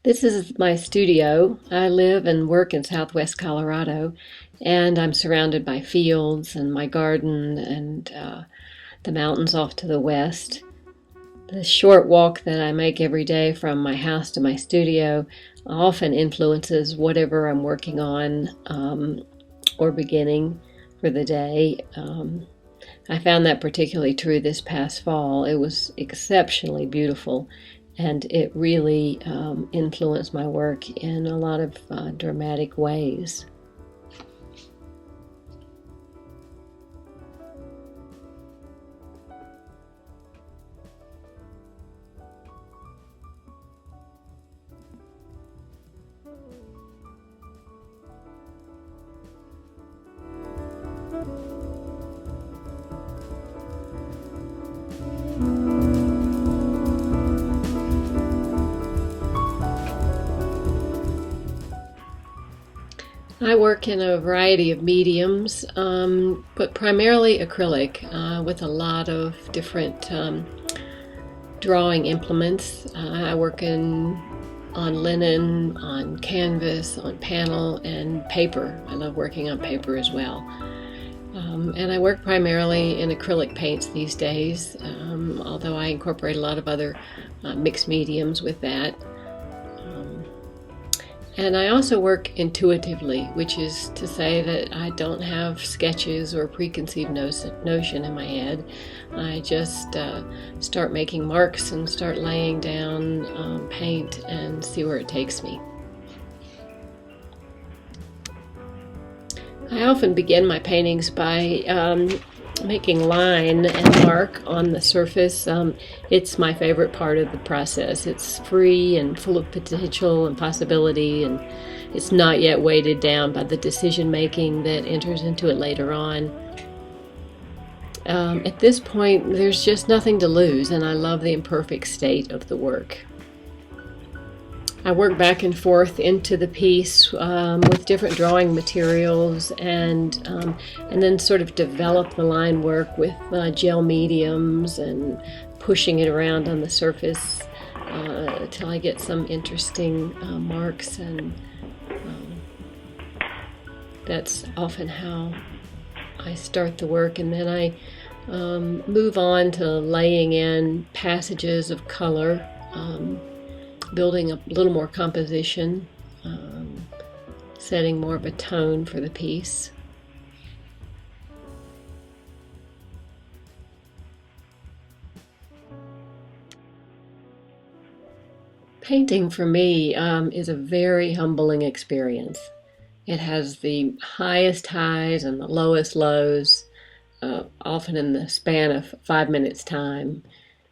This is my studio. I live and work in Southwest Colorado, and I'm surrounded by fields and my garden and the mountains off to the west. The short walk that I make every day from my house to my studio often influences whatever I'm working on or beginning for the day. I found that particularly true this past fall. It was exceptionally beautiful, and it really influenced my work in a lot of dramatic ways. I work in a variety of mediums, but primarily acrylic, with a lot of different drawing implements. I work on linen, on canvas, on panel, and paper. I love working on paper as well. And I work primarily in acrylic paints these days, although I incorporate a lot of other mixed mediums with that. And I also work intuitively, which is to say that I don't have sketches or preconceived notion in my head. I just start making marks and start laying down paint and see where it takes me. I often begin my paintings by making line and mark on the surface. It's my favorite part of the process. It's free and full of potential and possibility, and it's not yet weighted down by the decision making that enters into it later on. At this point, there's just nothing to lose, and I love the imperfect state of the work. I work back and forth into the piece with different drawing materials, and then sort of develop the line work with gel mediums and pushing it around on the surface till I get some interesting marks, and that's often how I start the work. And then I move on to laying in passages of color, building a little more composition, setting more of a tone for the piece. Painting for me is a very humbling experience. It has the highest highs and the lowest lows, often in the span of 5 minutes time.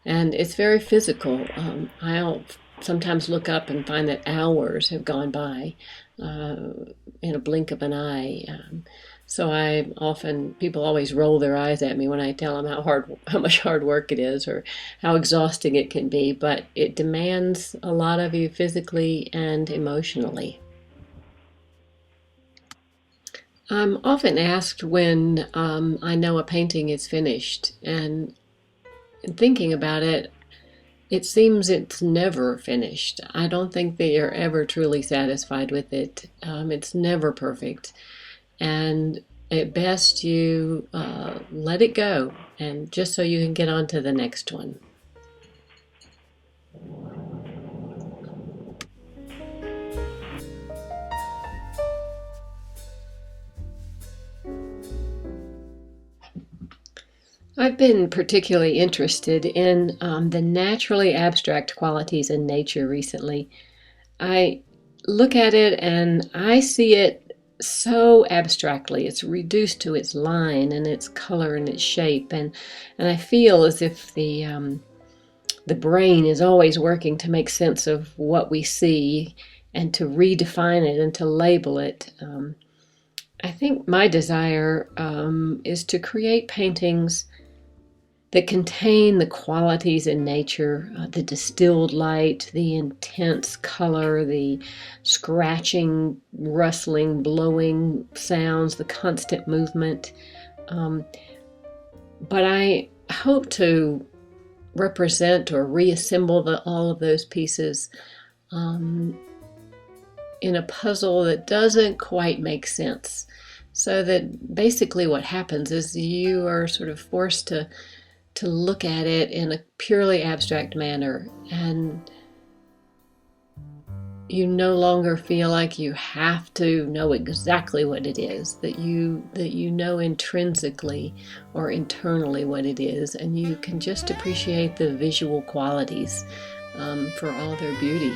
And it's very physical. I'll sometimes look up and find that hours have gone by in a blink of an eye. So people always roll their eyes at me when I tell them how much hard work it is or how exhausting it can be, but it demands a lot of you physically and emotionally. I'm often asked when I know a painting is finished, and in thinking about it, it seems it's never finished. I don't think that you're ever truly satisfied with it. It's never perfect. And at best, you let it go, and just so you can get on to the next one. I've been particularly interested in the naturally abstract qualities in nature recently. I look at it and I see it so abstractly. It's reduced to its line and its color and its shape, and I feel as if the brain is always working to make sense of what we see and to redefine it and to label it. I think my desire is to create paintings that contain the qualities in nature, the distilled light, the intense color, the scratching, rustling, blowing sounds, the constant movement. But I hope to represent or reassemble all of those pieces in a puzzle that doesn't quite make sense. So that basically what happens is you are sort of forced to look at it in a purely abstract manner, and you no longer feel like you have to know exactly what it is, that you know intrinsically or internally what it is, and you can just appreciate the visual qualities for all their beauty.